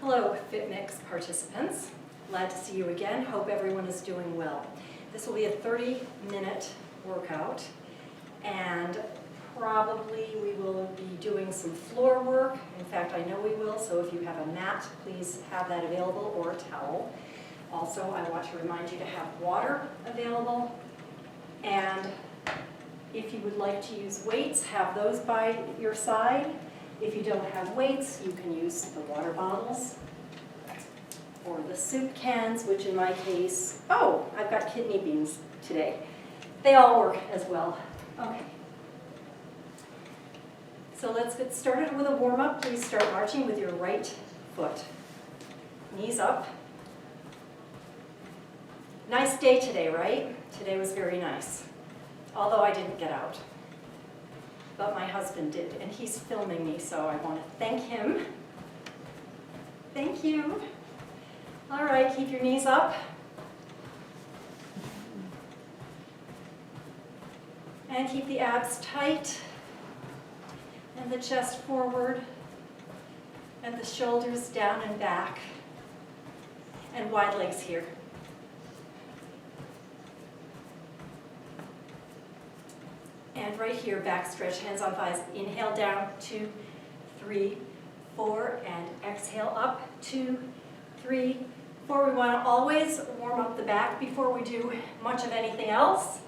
Hello, FITMiX participants. Glad to see you again. Hope everyone is doing well. This will be a 30-minute workout, and probably we will be doing some floor work. In fact, I know we will, so if you have a mat, please have that available, or a towel. Also, I want to remind you to have water available, and if you would like to use weights, have those by your side. If you don't have weights, you can use the water bottles or the soup cans, which in my case, I've got kidney beans today. They all work as well. Okay. So let's get started with a warm-up. Please start marching with your right foot. Knees up. Nice day today, right? Today was very nice. Although I didn't get out. But my husband did, and he's filming me, so I want to thank him. Thank you. All right, keep your knees up. And keep the abs tight, and the chest forward, and the shoulders down and back, and wide legs here. And right here, back stretch, hands on thighs. Inhale down, 2, 3, 4, and exhale up, 2, 3, 4. We want to always warm up the back before we do much of anything else.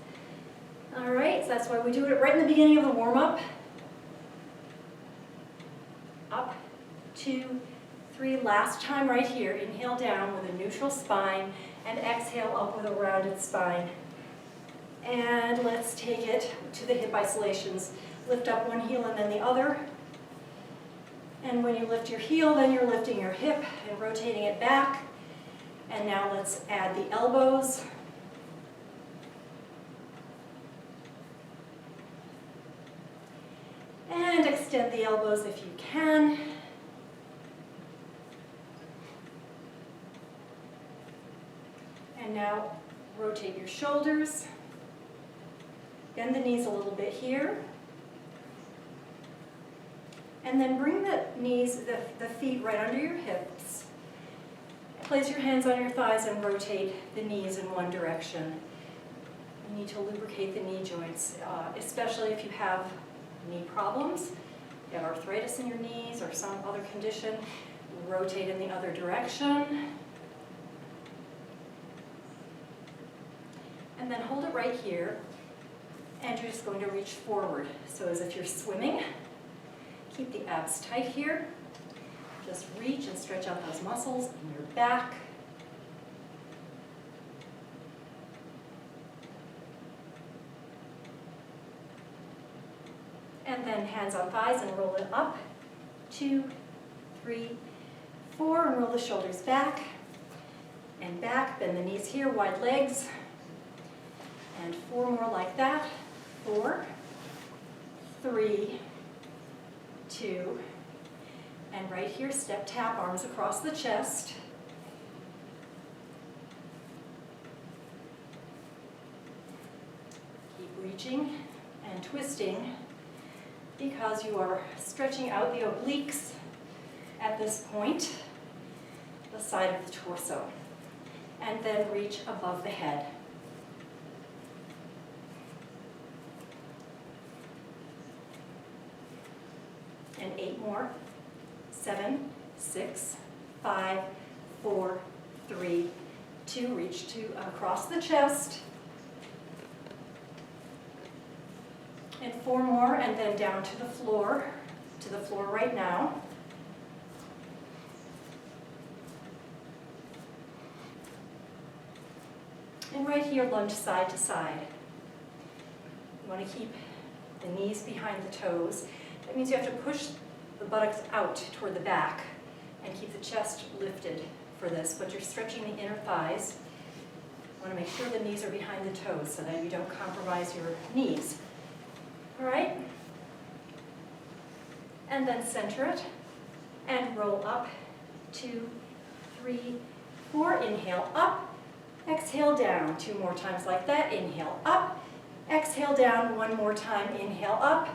All right, so that's why we do it right in the beginning of the warm-up. Up, 2, 3. Last time right here. Inhale down with a neutral spine, and exhale up with a rounded spine. And let's take it to the hip isolations. Lift up one heel and then the other. And when you lift your heel, then you're lifting your hip and rotating it back. And now let's add the elbows. And extend the elbows if you can. And now rotate your shoulders. Bend the knees a little bit here. And then bring the knees, the feet right under your hips. Place your hands on your thighs and rotate the knees in one direction. You need to lubricate the knee joints, especially if you have knee problems. You have arthritis in your knees or some other condition. Rotate in the other direction. And then hold it right here. And you're just going to reach forward. So as if you're swimming. Keep the abs tight here. Just reach and stretch out those muscles in your back. And then hands on thighs and roll it up. 2, 3, 4, and roll the shoulders back. And back, bend the knees here, wide legs. And 4 more like that. 4, 3, 2, and right here, step tap, arms across the chest. Keep reaching and twisting because you are stretching out the obliques at this point, the side of the torso, and then reach above the head. And 8 more. 7, 6, 5, 4, 3, 2. Reach to across the chest. And 4 more, and then down to the floor right now. And right here, lunge side to side. You want to keep the knees behind the toes. That means you have to push the buttocks out toward the back and keep the chest lifted for this, but you're stretching the inner thighs. You want to make sure the knees are behind the toes so that you don't compromise your knees. All right? And then center it and roll up. 2, 3, 4. Inhale up. Exhale down. 2 more times like that. Inhale up. Exhale down. 1 more time. Inhale up.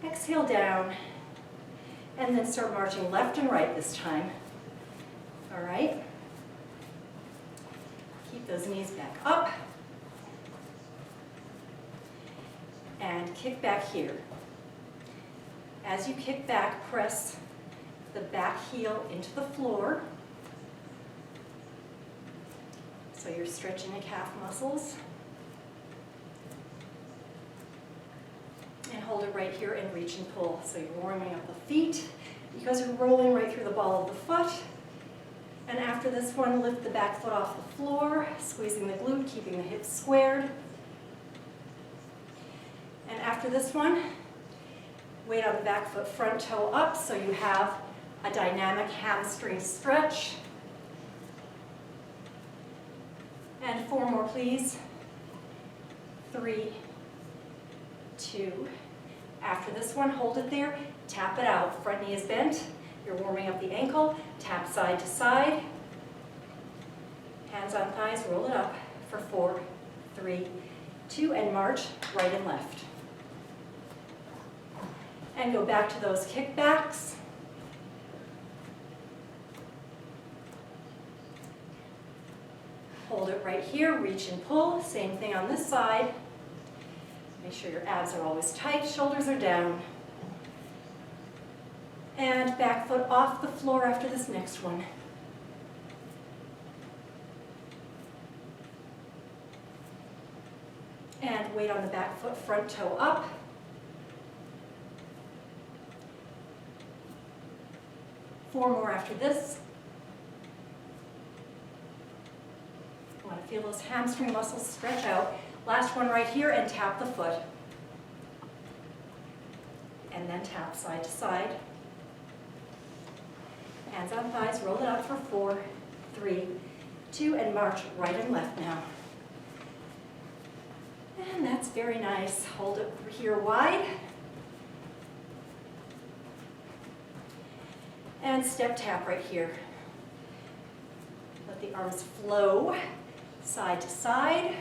Exhale down, and then start marching left and right this time. All right? Keep those knees back up. And kick back here. As you kick back, press the back heel into the floor. So you're stretching the calf muscles. And hold it right here and reach and pull. So you're warming up the feet because you're rolling right through the ball of the foot. And after this one, lift the back foot off the floor, squeezing the glute, keeping the hips squared. And after this one, weight on the back foot, front toe up, so you have a dynamic hamstring stretch. And 4 more, please. 3, 2. After this one, hold it there, tap it out. Front knee is bent. You're warming up the ankle. Tap side to side. Hands on thighs, roll it up for 4, 3, 2, and march right and left. And go back to those kickbacks. Hold it right here, reach and pull. Same thing on this side. Make sure your abs are always tight, shoulders are down. And back foot off the floor after this next one. And weight on the back foot, front toe up. Four more after this. You want to feel those hamstring muscles stretch out. Last one right here, and tap the foot. And then tap side to side. Hands on thighs, roll it up for 4, 3, 2, and march right and left now. And that's very nice. Hold it here wide. And step tap right here. Let the arms flow side to side.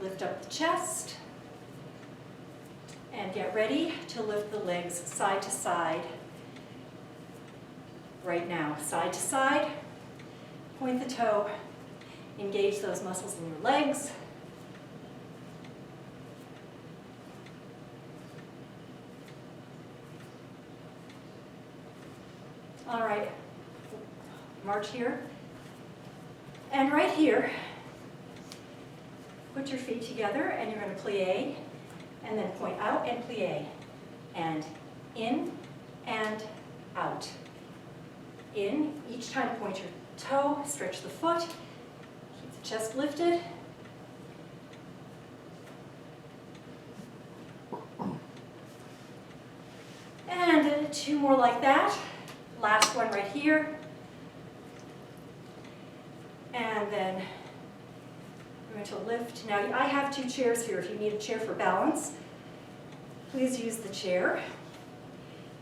Lift up the chest. And get ready to lift the legs side to side. Right now, side to side. Point the toe. Engage those muscles in your legs. All right, march here. And right here, put your feet together and you're going to plie, and then point out and plie. And in and out. In, each time point your toe, stretch the foot, keep the chest lifted. And 2 more like that. Last one right here. And then I'm going to lift. Now I have 2 chairs here. If you need a chair for balance, please use the chair.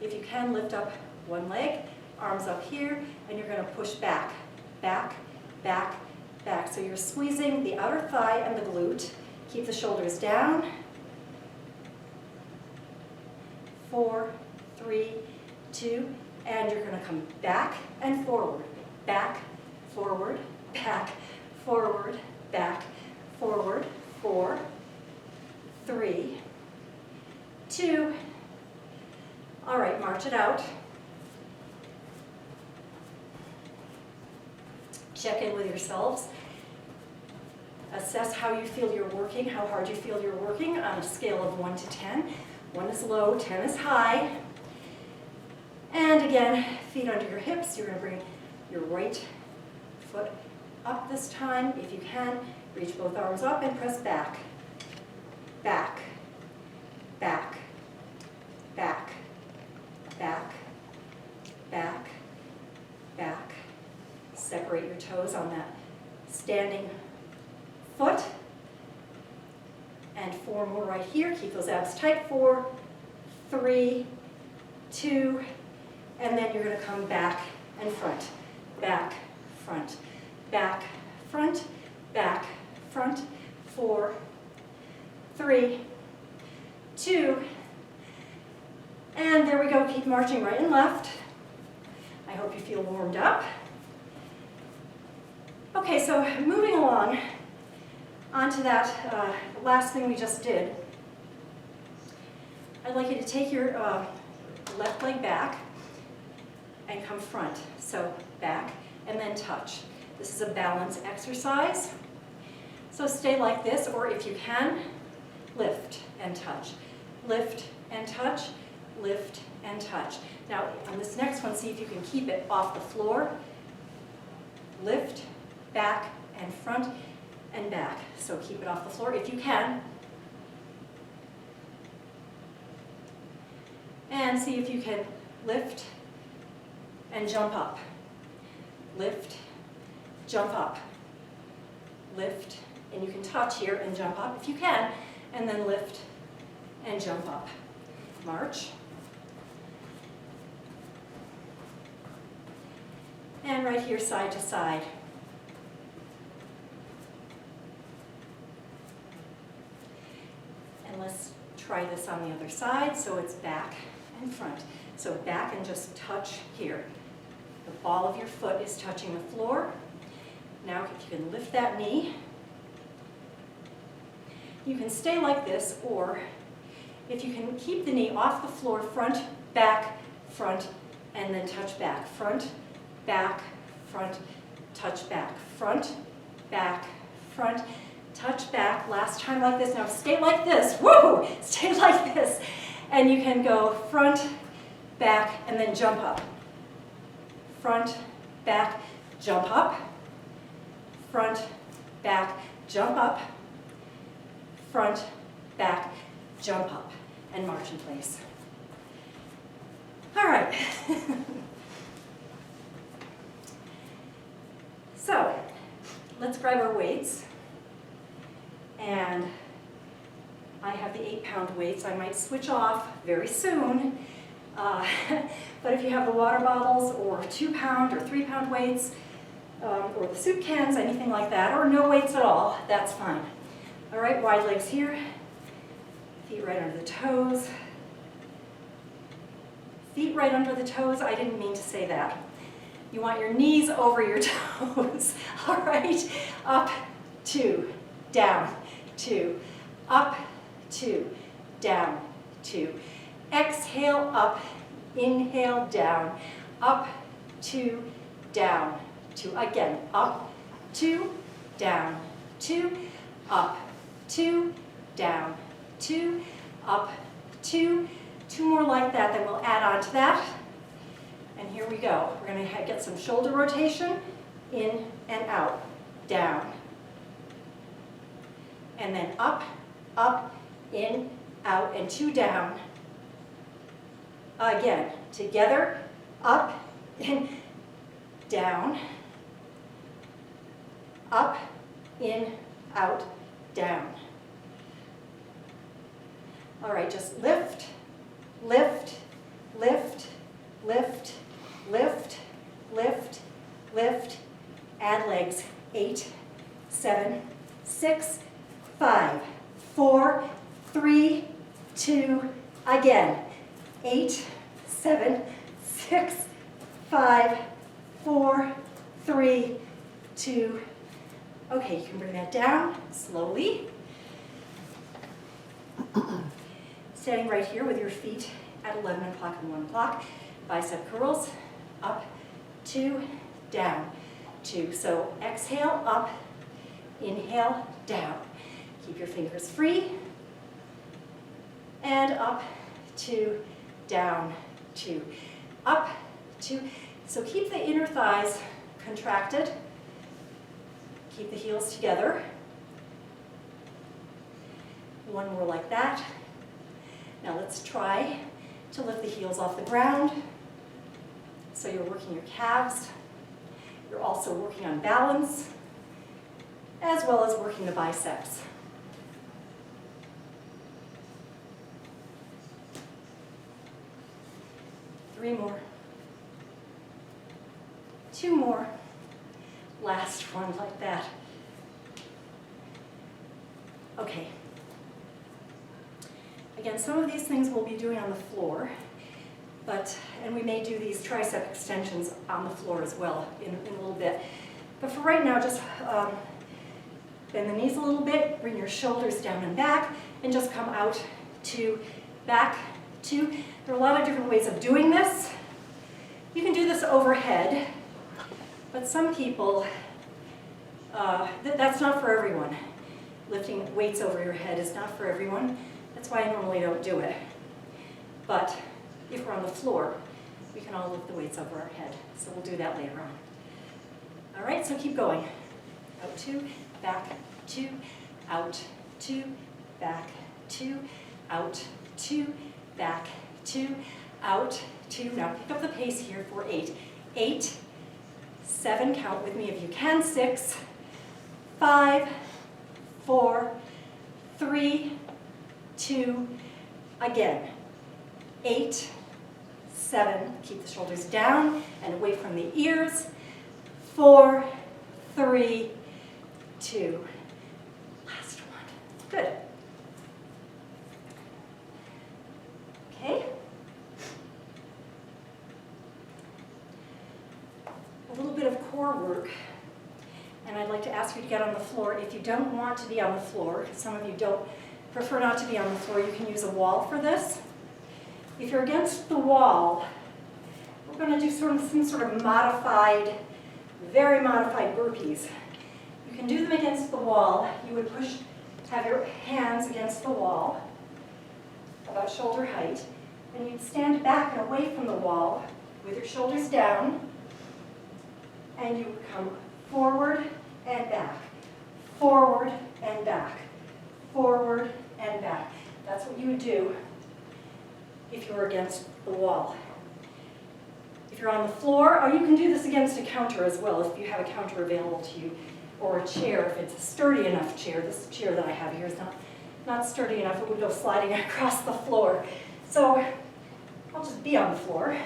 If you can, lift up one leg, arms up here, and you're going to push back, back, back, back. So you're squeezing the outer thigh and the glute. Keep the shoulders down. 4, 3, 2, and you're going to come back and forward, back, forward, back, forward, back, forward. 4, 3, 2. All right, march it out. Check in with yourselves. Assess how you feel you're working, how hard you feel you're working on a scale of 1 to 10. 1 is low, 10 is high. And again, feet under your hips. You're going to bring your right foot up this time. If you can, reach both arms up and press back. Back, back, back, back, back, back. Separate your toes on that standing foot. And 4 more right here. Keep those abs tight. 4, 3, 2, and then you're going to come back and front. Back, front, back, front, back, front. 4, 3, 2, and there we go. Keep marching right and left. I hope you feel warmed up. Okay, so moving along onto that last thing we just did, I'd like you to take your left leg back and come front. So back and then touch. This is a balance exercise. So stay like this, or if you can, lift and touch. Lift and touch, lift and touch. Now on this next one, see if you can keep it off the floor. Lift, back and front and back. So keep it off the floor if you can. And see if you can lift and jump up. Lift, jump up. Lift, and you can touch here and jump up if you can, and then lift and jump up. March. And right here, side to side. And let's try this on the other side, so it's back and front. So back and just touch here. The ball of your foot is touching the floor. Now if you can lift that knee, you can stay like this, or if you can keep the knee off the floor, front, and then touch back. Front, touch back. Front, touch back. Last time like this. Now stay like this. Woo! Stay like this. And you can go front, back, and then jump up. Front, back, jump up. Front, back, jump up. Front, back, jump up. And march in place. All right. So, let's grab our weights. And I have the 8-pound weights. I might switch off very soon. But if you have the water bottles or 2-pound or 3-pound weights, or the soup cans, anything like that, or no weights at all, that's fine. All right, wide legs here. Feet right under the toes. Feet right under the toes, I didn't mean to say that. You want your knees over your toes. All right, up, 2, down, 2, up, 2, down, 2. Exhale, up, inhale, down, up, 2, down, 2. Again, up, 2, down, 2, up, 2, down, 2, up, 2. 2 more like that, then we'll add on to that. And here we go. We're going to get some shoulder rotation, in and out, down. And then up, in, out, and 2 down. Again, together, up, in, down. Up, in, out, down. All right, just lift, lift, lift, lift, lift, lift, lift. Add legs. 8, 7, 6, 5, 4, 3, 2, again. 8, 7, 6, 5, 4, 3, 2. Okay, you can bring that down slowly. Standing right here with your feet at 11 o'clock and 1 o'clock. Bicep curls, up, 2, down, 2. So exhale, up, inhale, down. Keep your fingers free. And up, 2, down, 2. Up, 2. So keep the inner thighs contracted. Keep the heels together. 1 more like that. Now let's try to lift the heels off the ground. So you're working your calves. You're also working on balance, as well as working the biceps. Three more. 2 more. Last one like that. Okay. Again, some of these things we'll be doing on the floor, and we may do these tricep extensions on the floor as well in a little bit. But for right now, just bend the knees a little bit, bring your shoulders down and back, and just come out, 2, back, 2. There are a lot of different ways of doing this. You can do this overhead, but some people, that's not for everyone. Lifting weights over your head is not for everyone. That's why I normally don't do it. But if we're on the floor, we can all lift the weights over our head. So we'll do that later on. All right, so keep going. Out 2, back 2, out 2, back 2, out 2, back 2, out 2. Now pick up the pace here for 8. 8, 7, count with me if you can, 6, 5, 4, 3, 2, again. 8, 7, keep the shoulders down and away from the ears. 4, 3, 2. Last one. Good. Okay. A little bit of core work. And I'd like to ask you to get on the floor. If you don't want to be on the floor, because some of you don't prefer not to be on the floor, you can use a wall for this. If you're against the wall, we're going to do some sort of modified, very modified burpees. You can do them against the wall. You would have your hands against the wall, about shoulder height, and you'd stand back and away from the wall with your shoulders down, and you would come forward and back, forward and back, forward and back. That's what you would do if you were against the wall. If you're on the floor, or you can do this against a counter as well if you have a counter available to you, or a chair if it's a sturdy enough chair. This chair that I have here is not sturdy enough, it would go sliding across the floor. So I'll just be on the floor.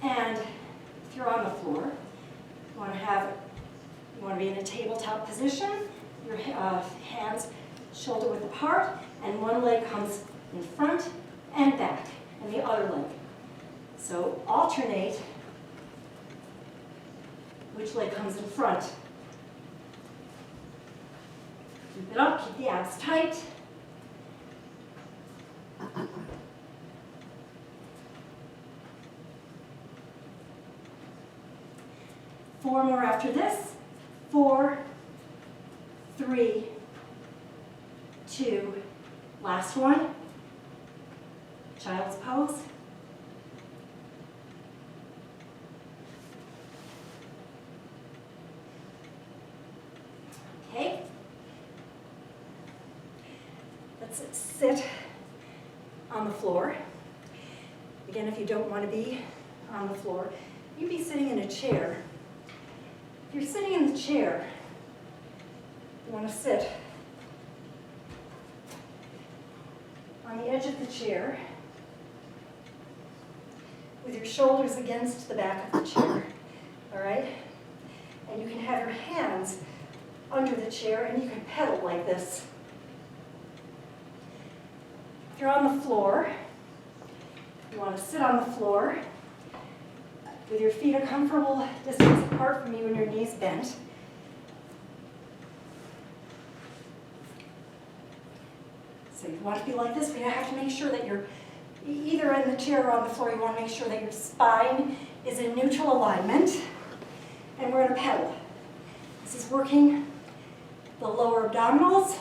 And if you're on the floor, you want to be in a tabletop position, your hands shoulder width apart, and one leg comes in front and back, and the other leg. So alternate which leg comes in front. Keep it up, keep the abs tight. Four more after this. 4, 3, 2, last one. Child's pose. Okay. Let's sit on the floor. Again, if you don't want to be on the floor, you'd be sitting in a chair. If you're sitting in the chair, you want to sit on the edge of the chair with your shoulders against the back of the chair, all right? And you can have your hands under the chair and you can pedal like this. If you're on the floor, you want to sit on the floor with your feet a comfortable distance apart from you and your knees bent. So you want to be like this, but you have to make sure that you're either in the chair or on the floor. You want to make sure that your spine is in neutral alignment. And we're going to pedal. This is working the lower abdominals.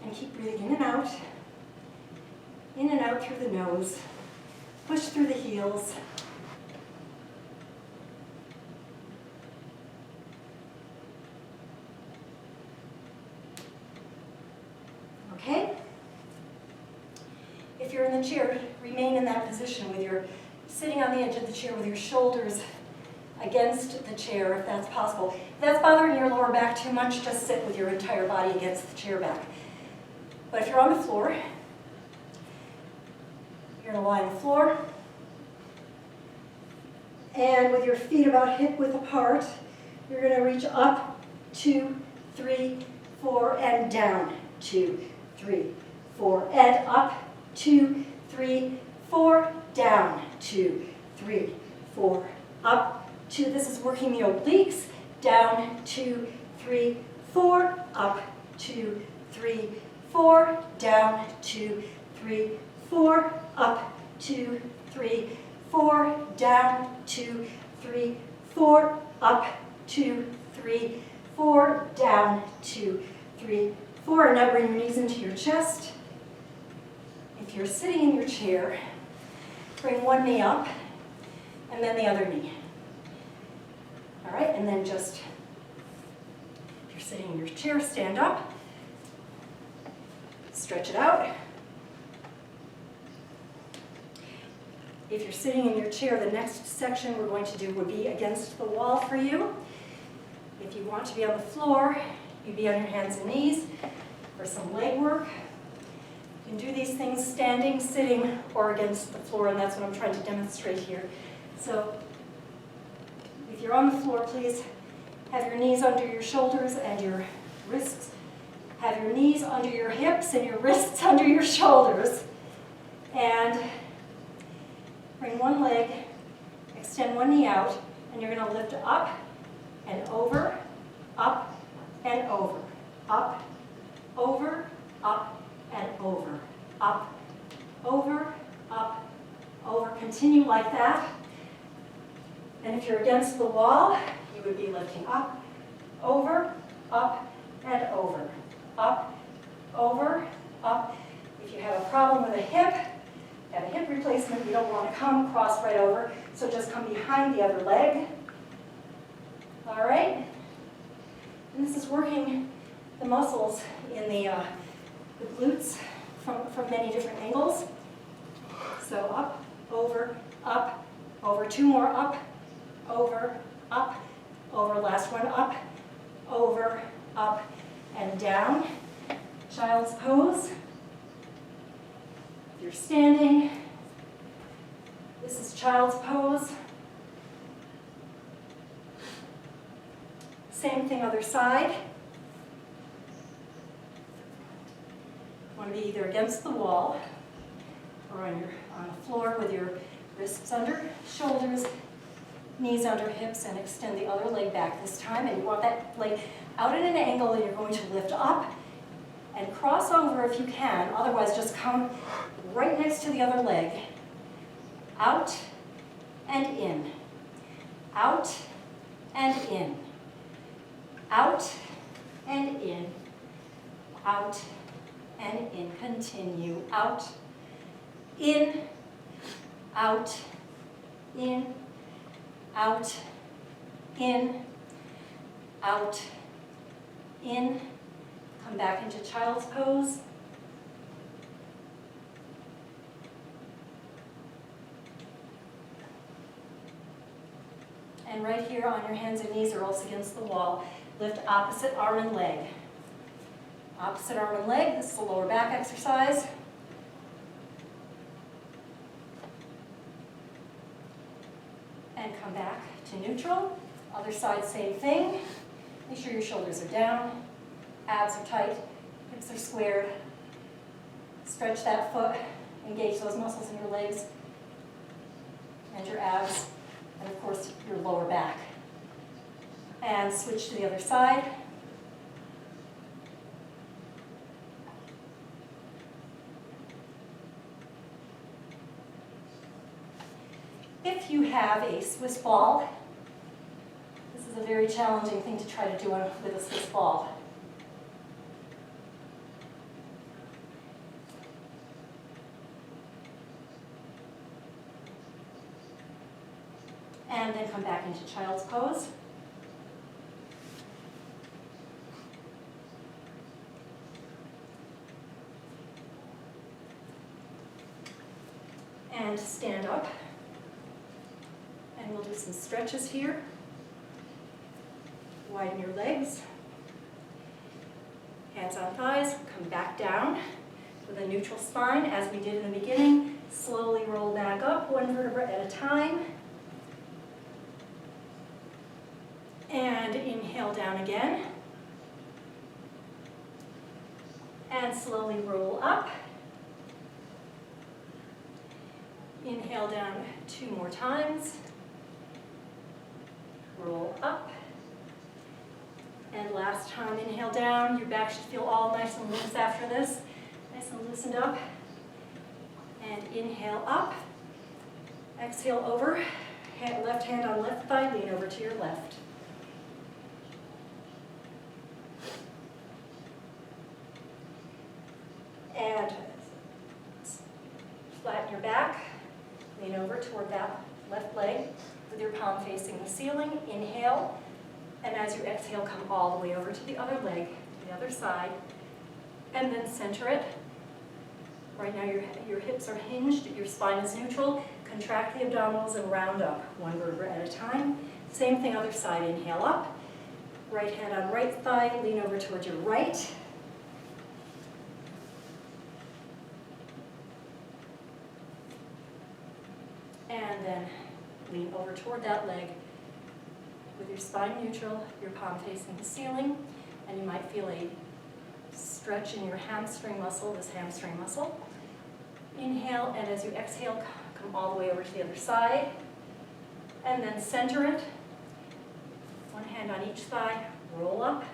And keep breathing in and out. In and out through the nose. Push through the heels. Okay? If you're in the chair, remain in that position with your sitting on the edge of the chair with your shoulders against the chair if that's possible. If that's bothering your lower back too much, just sit with your entire body against the chair back. But if you're on the floor, you're going to lie on the floor. And with your feet about hip width apart, you're going to reach up, 2, 3, 4, and down. 2, 3, 4, and up, 2, 3, 4, down, 2, 3, 4, up, 2. This is working the obliques. Down, 2, 3, 4, up, 2, 3, 4, down, 2, 3, 4, up, 2, 3, 4, down, 2, 3, 4, up, 2, 3, 4, down, 2, 3, 4. And now bring your knees into your chest. If you're sitting in your chair, bring one knee up and then the other knee. All right, and then just, if you're sitting in your chair, stand up, stretch it out. If you're sitting in your chair, the next section we're going to do would be against the wall for you. If you want to be on the floor, you'd be on your hands and knees for some leg work. You can do these things standing, sitting, or against the floor, and that's what I'm trying to demonstrate here. So if you're on the floor, please have your knees under your shoulders and your wrists. Have your knees under your hips and your wrists under your shoulders. And bring one leg, extend one knee out, and you're going to lift up and over, up and over, up, over, up and over, up, over, up, over. Continue like that. And if you're against the wall, you would be lifting up, over, up, and over, up, over, up. If you have a problem with a hip, have a hip replacement, you don't want to come cross right over, so just come behind the other leg. All right? And this is working the muscles in the glutes from many different angles. So up, over, 2 more up, over, last one up, over, up, and down. Child's pose. If you're standing, this is child's pose. Same thing other side. You want to be either against the wall or on the floor with your wrists under shoulders, knees under hips, and extend the other leg back this time. And you want that leg out at an angle, and you're going to lift up and cross over if you can. Otherwise, just come right next to the other leg. Out and in. Out and in. Out and in. Out and in. Continue. Out, in, out, in, out, in, out, in. Come back into child's pose. And right here on your hands and knees or else against the wall, lift opposite arm and leg. Opposite arm and leg, this is a lower back exercise. And come back to neutral. Other side, same thing. Make sure your shoulders are down, abs are tight, hips are squared. Stretch that foot, engage those muscles in your legs and your abs, and of course your lower back. And switch to the other side. If you have a Swiss ball, this is a very challenging thing to try to do with a Swiss ball. And then come back into child's pose. And stand up. And we'll do some stretches here. Widen your legs. Hands on thighs, come back down with a neutral spine as we did in the beginning. Slowly roll back up, one vertebra at a time. And inhale down again. And slowly roll up. Inhale down 2 more times. Roll up. And last time, inhale down. Your back should feel all nice and loose after this. Nice and loosened up. And inhale up. Exhale over. Left hand on left thigh, lean over to your left. And flatten your back. Lean over toward that left leg with your palm facing the ceiling. Inhale. And as you exhale, come all the way over to the other leg, the other side. And then center it. Right now your hips are hinged, your spine is neutral. Contract the abdominals and round up, one vertebra at a time. Same thing, other side. Inhale up. Right hand on right thigh, lean over towards your right. And then lean over toward that leg with your spine neutral, your palm facing the ceiling, and you might feel a stretch in your hamstring muscle, this hamstring muscle. Inhale, and as you exhale, come all the way over to the other side, and then center it. One hand on each thigh, roll up.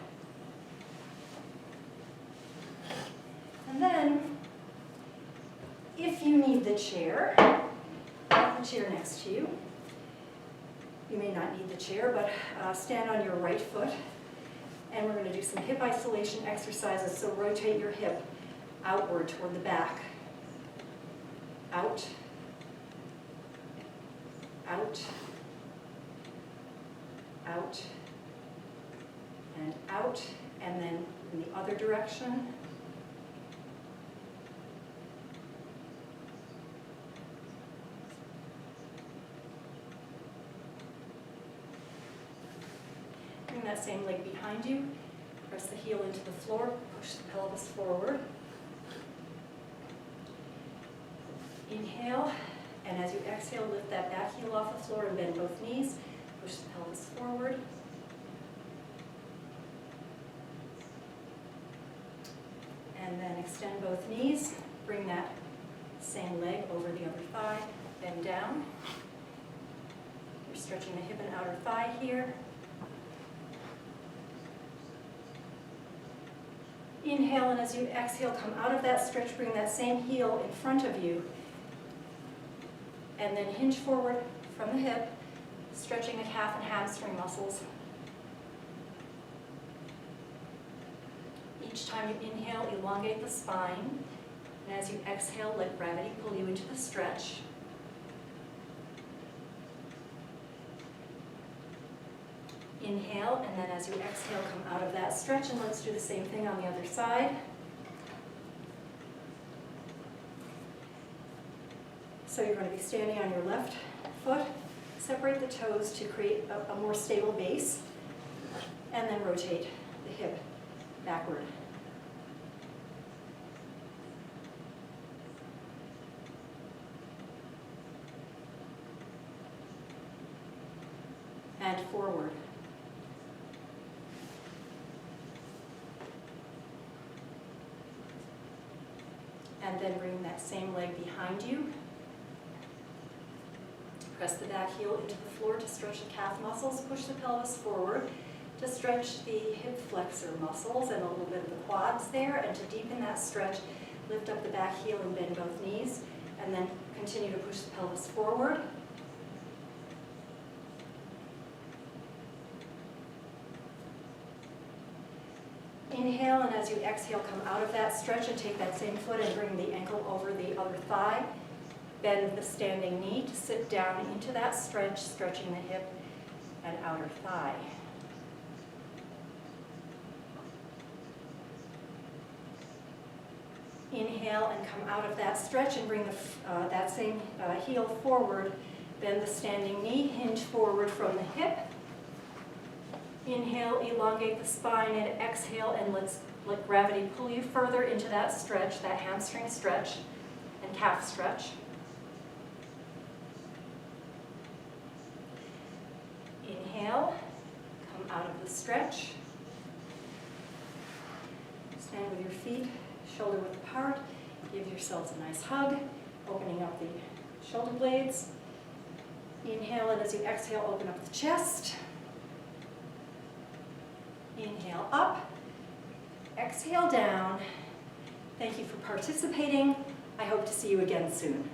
And then, if you need the chair, have the chair next to you. You may not need the chair, but stand on your right foot. And we're going to do some hip isolation exercises. So rotate your hip outward toward the back. Out. Out. Out. And out. And then in the other direction. Bring that same leg behind you. Press the heel into the floor. Push the pelvis forward. Inhale, and as you exhale, lift that back heel off the floor and bend both knees. Push the pelvis forward. And then extend both knees. Bring that same leg over the other thigh. Bend down. You're stretching the hip and outer thigh here. Inhale, and as you exhale, come out of that stretch, bring that same heel in front of you. And then hinge forward from the hip, stretching the calf and hamstring muscles. Each time you inhale, elongate the spine. And as you exhale, let gravity pull you into the stretch. Inhale, and then as you exhale, come out of that stretch, and let's do the same thing on the other side. So you're going to be standing on your left foot, separate the toes to create a more stable base, and then rotate the hip backward. And forward. And then bring that same leg behind you. Press the back heel into the floor to stretch the calf muscles. Push the pelvis forward to stretch the hip flexor muscles and a little bit of the quads there. And to deepen that stretch, lift up the back heel and bend both knees. And then continue to push the pelvis forward. Inhale, and as you exhale, come out of that stretch and take that same foot and bring the ankle over the other thigh. Bend the standing knee to sit down into that stretch, stretching the hip and outer thigh. Inhale and come out of that stretch and bring that same heel forward. Bend the standing knee, hinge forward from the hip. Inhale, elongate the spine, and exhale, and let gravity pull you further into that stretch, that hamstring stretch and calf stretch. Inhale, come out of the stretch. Stand with your feet shoulder width apart. Give yourselves a nice hug, opening up the shoulder blades. Inhale, and as you exhale, open up the chest. Inhale up, exhale down. Thank you for participating. I hope to see you again soon.